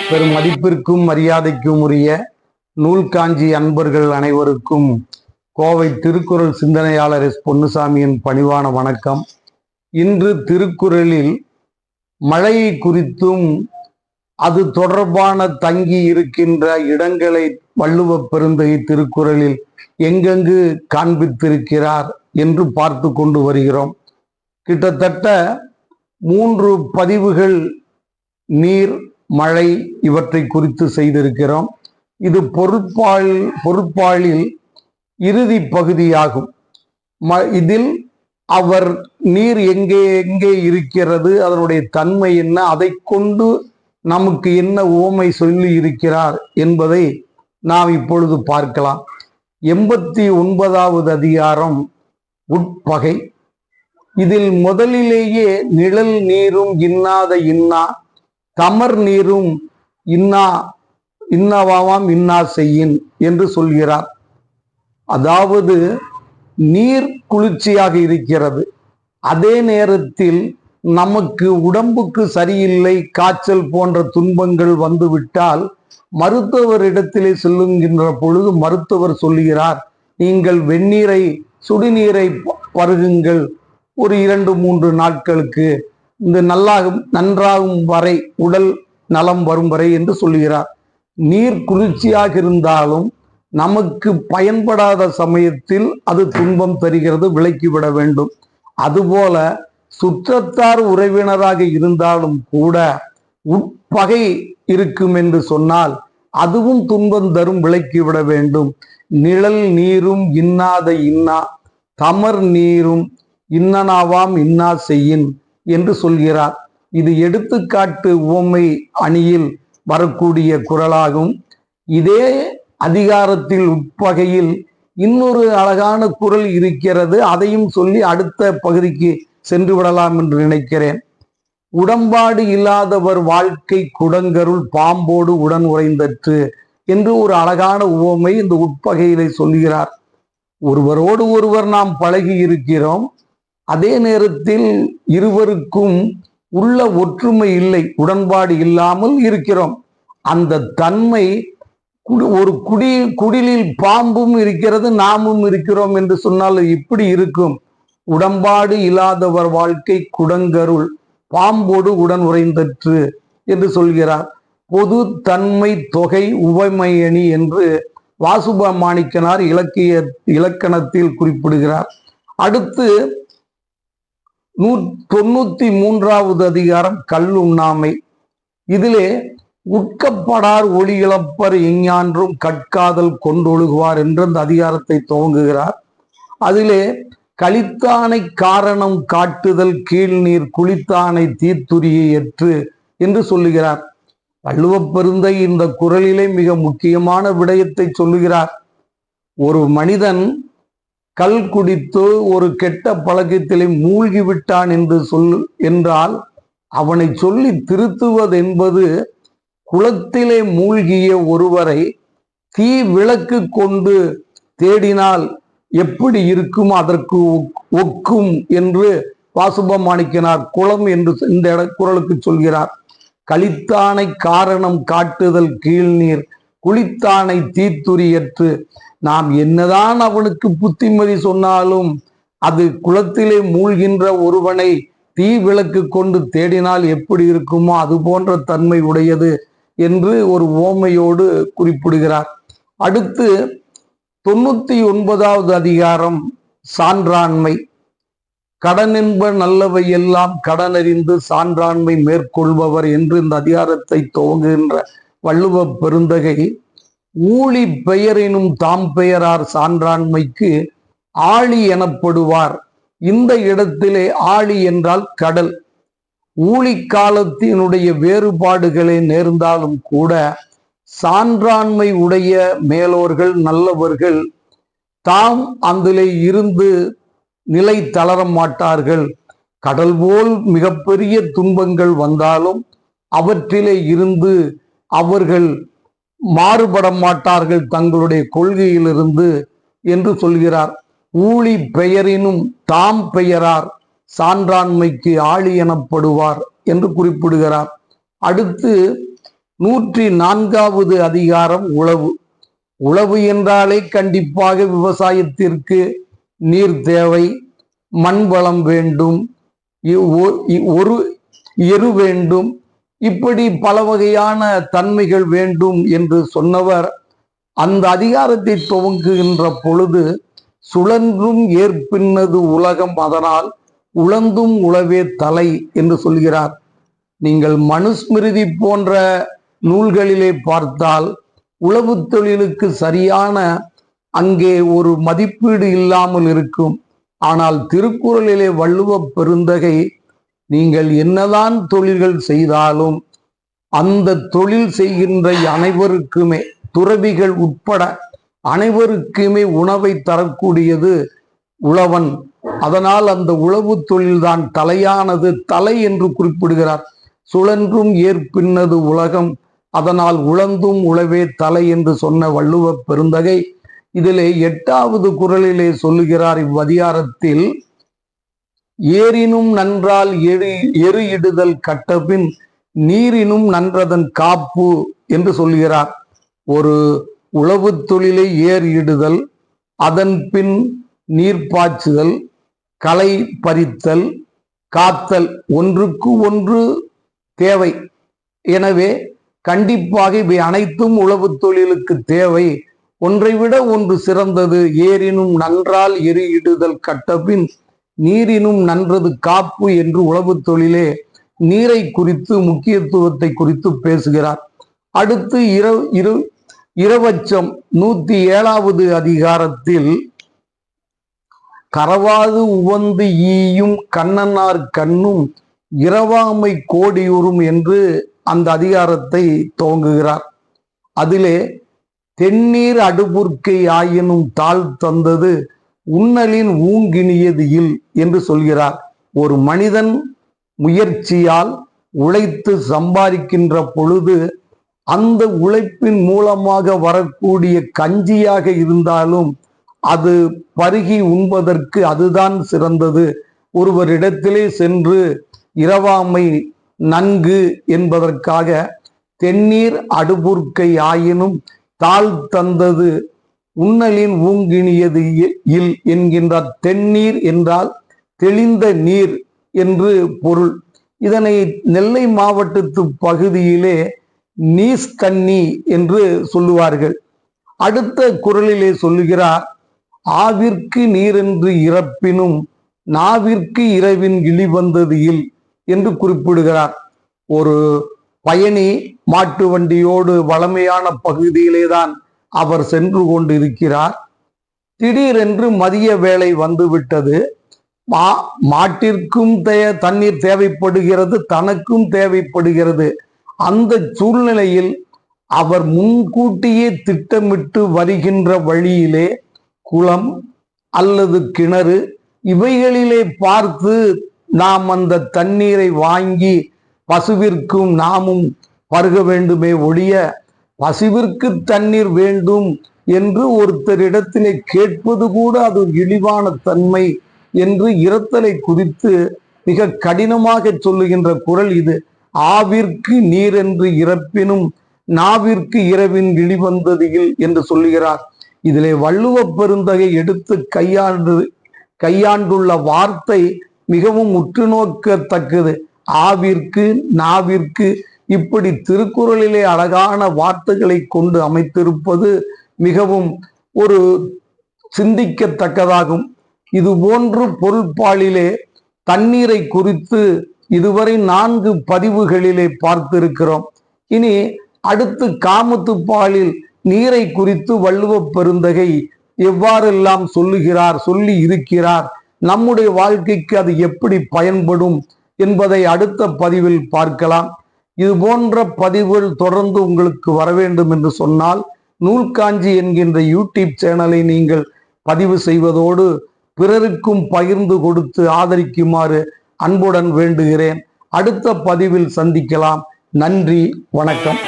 பெரும் மதிப்பிற்கும் மரியாதைக்கும் உரிய நூல்காஞ்சி அன்பர்கள் அனைவருக்கும் கோவை திருக்குறள் சிந்தனையாளர் எஸ் பொன்னுசாமியின் பணிவான வணக்கம். இன்று திருக்குறளில் மழையை குறித்தும் அது தொடர்பான தங்கி இருக்கின்ற இடங்களை வள்ளுவ பெருந்தகை திருக்குறளில் எங்கெங்கு காண்பித்திருக்கிறார் என்று பார்த்து கொண்டு வருகிறோம். கிட்டத்தட்ட 3 பதிவுகள் நீர், மழை இவற்றை குறித்து செய்திருக்கிறோம். இது பொருட்பாலில் இறுதி பகுதியாகும். இதில் அவர் நீர் எங்கே எங்கே இருக்கிறது, அதனுடைய தன்மை என்ன, அதை கொண்டு நமக்கு என்ன உவமை சொல்லி இருக்கிறார் என்பதை நாம் இப்பொழுது பார்க்கலாம். 89வது அதிகாரம் உட்பகை. இதில் முதலிலேயே நிழல் நீரும் இன்னாத இன்னா, தமர் நீரும் இன்னவாம் இன்னா செய்யின் என்று சொல்கிறார். அதாவது நீர் குளிர்ச்சியாக இருக்கிறது, அதே நேரத்தில் நமக்கு உடம்புக்கு சரியில்லை, காய்ச்சல் போன்ற துன்பங்கள் வந்துவிட்டால் மருத்துவரிடத்திலே செல்லுகின்ற பொழுது மருத்துவர் சொல்லுகிறார், நீங்கள் வெந்நீரை சுடுநீரை பருகுங்கள், ஒரு 2-3 நாட்களுக்கு இந்த நன்றாகும் வரை, உடல் நலம் வரும் வரை என்று சொல்லுகிறார். நீர் குளிர்ச்சியாக இருந்தாலும் நமக்கு பயன்படாத சமயத்தில் அது துன்பம் தருகிறது, விலக்கிவிட வேண்டும். அதுபோல சுற்றத்தார் உறவினராக இருந்தாலும் கூட உட்பகை இருக்கும் என்று சொன்னால் அதுவும் துன்பம் தரும், விலக்கிவிட வேண்டும். நிழல் நீரும் இன்னாத இன்னா, தமர் நீரும் இன்னனாவாம் இன்னா செய்யின் என்று சொல்கிறார். இது எடுத்துக்காட்டு உவமை அணியில் வரக்கூடிய குறளாகும். இதே அதிகாரத்தில் உட்பகையில் இன்னொரு அழகான குறள் இருக்கிறது, அதையும் சொல்லி அடுத்த பகுதிக்கு சென்று விடலாம் என்று நினைக்கிறேன். உடம்பாடு இல்லாதவர் வாழ்க்கை குடங்கருள் பாம்போடு உடன் உறைந்தற்று என்று ஒரு அழகான உவமை இந்த உட்பகையிலே சொல்கிறார். ஒருவரோடு ஒருவர் நாம் பழகி இருக்கிறோம், அதே நேரத்தில் இருவருக்கும் உள்ள ஒற்றுமை இல்லை, உடன்பாடு இல்லாமல் இருக்கிறோம். அந்த தன்மை ஒரு குடிலில் பாம்பும் இருக்கிறது, நாமும் இருக்கிறோம் என்று சொன்னால் இப்படி இருக்கும். உடன்பாடு இல்லாதவர் வாழ்க்கை குடங்கருள் பாம்போடு உடன் உறைந்தற்று என்று சொல்கிறார். பொது தன்மை தொகை உவமையணி என்று வாசுப மாணிக்கனார் இலக்கணத்தில் குறிப்பிடுகிறார். அடுத்து 93வது அதிகாரம் கல்லுண்ணாமை. இதிலே உட்கப்படார் ஒளி இழப்பர் எஞ்ஞான்றும் கற்காதல் கொண்டொழுகுவார் என்று அந்த அதிகாரத்தை துவங்குகிறார். அதிலே கலித்தானை காரணம் காட்டுதல் கீழ்நீர் குளித்தானை தீத்துரியை ஏற்று என்று சொல்லுகிறார். வள்ளுவ பெருந்தகை இந்த குறளிலே மிக முக்கியமான விடயத்தை சொல்லுகிறார். ஒரு மனிதன் கல் குடித்து ஒரு கெட்ட பழக்கத்திலே மூழ்கி விட்டான் என்றால் அவனை சொல்லி திருத்துவது என்பது, குளத்திலே மூழ்கிய ஒருவரை தீ விளக்கு கொண்டு தேடினால் எப்படி இருக்கும் அதற்கு ஒக்கும் என்று வாசுப மாணிக்கனார் குளம் என்று இந்த குறளுக்கு சொல்கிறார். கலித்தானை காரணம் காட்டுதல் கீழ்நீர் குளித்தானை தீத்துரியற்று. நாம் என்னதான் அவனுக்கு புத்திமதி சொன்னாலும் அது குளத்திலே மூழ்கின்ற ஒருவனை தீ விளக்கு கொண்டு தேடினால் எப்படி இருக்குமோ அது போன்ற தன்மை உடையது என்று ஒரு ஓமையோடு குறிப்பிடுகிறார். அடுத்து 99வது அதிகாரம் சான்றாண்மை. கடனென்ப நல்லவை எல்லாம் கடனறிந்து சான்றாண்மை மேற்கொள்பவர் என்று இந்த அதிகாரத்தை துவங்குகின்ற வள்ளுவ பெருந்தகை, ஊழி பெயரினும் தாம் பெயரார் சான்றாண்மைக்கு ஆழி எனப்படுவார். இந்த இடத்திலே ஆழி என்றால் கடல். ஊழி காலத்தினுடைய வேறுபாடுகளே நேர்ந்தாலும் கூட சான்றாண்மை உடைய மேலோர்கள் நல்லவர்கள் தாம் அதிலே இருந்து நிலை தளர மாட்டார்கள். கடல் போல் மிகப்பெரிய துன்பங்கள் வந்தாலும் அவற்றிலே இருந்து அவர்கள் மாறுபட மாட்டார்கள் தங்களுடைய கொள்கையிலிருந்து என்று சொல்கிறார். ஊழி பெயரினும் தாம் பெயரார் சான்றாண்மைக்கு ஆழி எனப்படுவார் என்று குறிப்பிடுகிறார். அடுத்து 104வது அதிகாரம் உழவு. உழவு என்றாலே கண்டிப்பாக விவசாயத்திற்கு நீர் தேவை, மண் வளம் வேண்டும், ஒரு எரு வேண்டும், இப்படி பல வகையான தன்மைகள் வேண்டும் என்று சொன்னவர் அந்த அதிகாரத்தை துவங்குகின்ற பொழுது சுழன்றும் ஏற்பின்னது உலகம், அதனால் உழந்தும் உழவே தலை என்று சொல்கிறார். நீங்கள் மனுஸ்மிருதி போன்ற நூல்களிலே பார்த்தால் உழவு தொழிலுக்கு சரியான அங்கே ஒரு மதிப்பீடு இல்லாமல் இருக்கும். ஆனால் திருக்குறளிலே வள்ளுவ பெருந்தகை நீங்கள் என்னதான் தொழில்கள் செய்தாலும் அந்த தொழில் செய்கின்ற அனைவருக்குமே, துறவிகள் உட்பட அனைவருக்குமே உணவை தரக்கூடியது உழவன். அதனால் அந்த உழவு தொழில்தான் தலையானது, தலை என்று குறிப்பிடுகிறார். சுழன்றும் ஏற்பின்னது உலகம், அதனால் உழந்தும் உழவே தலை என்று சொன்ன வள்ளுவ பெருந்தகை இதிலே 8வது குறளிலே சொல்லுகிறார். இவ்வதிகாரத்தில் ஏரினும் நன்றால் எரு இடுதல் கட்டபின் நீரினும் நன்றதன் காப்பு என்று சொல்கிறார். ஒரு உழவு தொழிலை ஏர் இடுதல், அதன் பின் நீர் பாய்ச்சுதல், களை பறித்தல், காத்தல், ஒன்றுக்கு ஒன்று தேவை. எனவே கண்டிப்பாக இவை அனைத்தும் உழவு தொழிலுக்கு தேவை. ஒன்றை விட ஒன்று சிறந்தது. ஏரினும் நன்றால் எரு இடுதல் கட்டபின் நீரினும் நன்றது காப்பு என்று உழவு தொழிலே நீரை குறித்து, முக்கியத்துவத்தை குறித்து பேசுகிறார். அடுத்து இரவச்சம் 107வது அதிகாரத்தில் கரவாது உவந்து ஈயும் கண்ணனார் கண்ணும் இரவாமை கோடியுறும் என்று அந்த அதிகாரத்தை துவங்குகிறார். அதிலே தென்னீர் அடுபுர்க்கை ஆயினும் தாழ் தந்தது உன்னலின் ஊங்கினியது இல் என்று சொல்கிறார். ஒரு மனிதன் முயற்சியால் உழைத்து சம்பாதிக்கின்ற பொழுது அந்த உழைப்பின் மூலமாக வரக்கூடிய கஞ்சியாக இருந்தாலும் அது பருகி உண்பதற்கு அதுதான் சிறந்தது. ஒருவரிடத்திலே சென்று இரவாமை நன்கு என்பதற்காக தென்னீர் அடுபுர்க்கை ஆயினும் தாழ் தந்தது உன்னலின் ஊங்கினியது இல் என்கின்றார். தென்னீர் என்றால் தெளிந்த நீர் என்று பொருள். இதனை நெல்லை மாவட்டத்து பகுதியிலே நீஸ்கண்ணி என்று சொல்லுவார்கள். அடுத்த குறளிலே சொல்லுகிறார், ஆவிற்கு நீரென்று இறப்பினும் நாவிற்கு இரவின் இழிவந்தது இல் என்று குறிப்பிடுகிறார். ஒரு பயணி மாட்டு வண்டியோடு வளமையான பகுதியிலே தான் அவர் சென்று கொண்டிருக்கிறார். திடீரென்று மதிய வேளை வந்துவிட்டது. மாட்டிற்கும் தண்ணீர் தேவைப்படுகிறது, தனக்கும் தேவைப்படுகிறது. அந்த சூழ்நிலையில் அவர் முன்கூட்டியே திட்டமிட்டு வருகின்ற வழியிலே குளம் அல்லது கிணறு இவைகளிலே பார்த்து நாம் அந்த தண்ணீரை வாங்கி பசுவிற்கும் நாமும் பருக வேண்டுமே ஒழிய பசுவிற்கு தண்ணீர் வேண்டும் என்று ஒருத்தரிடத்திலே கேட்பது கூட அது இழிவான தன்மை என்று இரத்தலை குறித்து மிக கடினமாக சொல்லுகின்ற குறள் இது. ஆவிற்கு நீர் என்று இறப்பினும் நாவிற்கு இரவின் இழிவந்ததில் என்று சொல்லுகிறார். இதிலே வள்ளுவ பெருந்தகை எடுத்து கையாண்டுள்ள வார்த்தை மிகவும் உற்று நோக்கத்தக்கது. ஆவிற்கு, நாவிற்கு, இப்படி திருக்குறளிலே அழகான வார்த்தைகளை கொண்டு அமைத்திருப்பது மிகவும் ஒரு சிந்திக்கத்தக்கதாகும். இது போன்று பொருட்பாலிலே தண்ணீரை குறித்து இதுவரை 4 பதிவுகளிலே பார்த்திருக்கிறோம். இனி அடுத்து காமத்துப்பாலில் நீரை குறித்து வள்ளுவ பெருந்தகை எவ்வாறெல்லாம் சொல்லி இருக்கிறார், நம்முடைய வாழ்க்கைக்கு அது எப்படி பயன்படும் என்பதை அடுத்த பதிவில் பார்க்கலாம். இது போன்ற பதிவுகள் தொடர்ந்து உங்களுக்கு வர வேண்டும் என்று சொன்னால் நூல்காஞ்சி என்கின்ற யூடியூப் சேனலை நீங்கள் பதிவு செய்வதோடு பிறருக்கும் பகிர்ந்து கொடுத்து ஆதரிக்குமாறு அன்புடன் வேண்டுகிறேன். அடுத்த பதிவில் சந்திக்கலாம். நன்றி, வணக்கம்.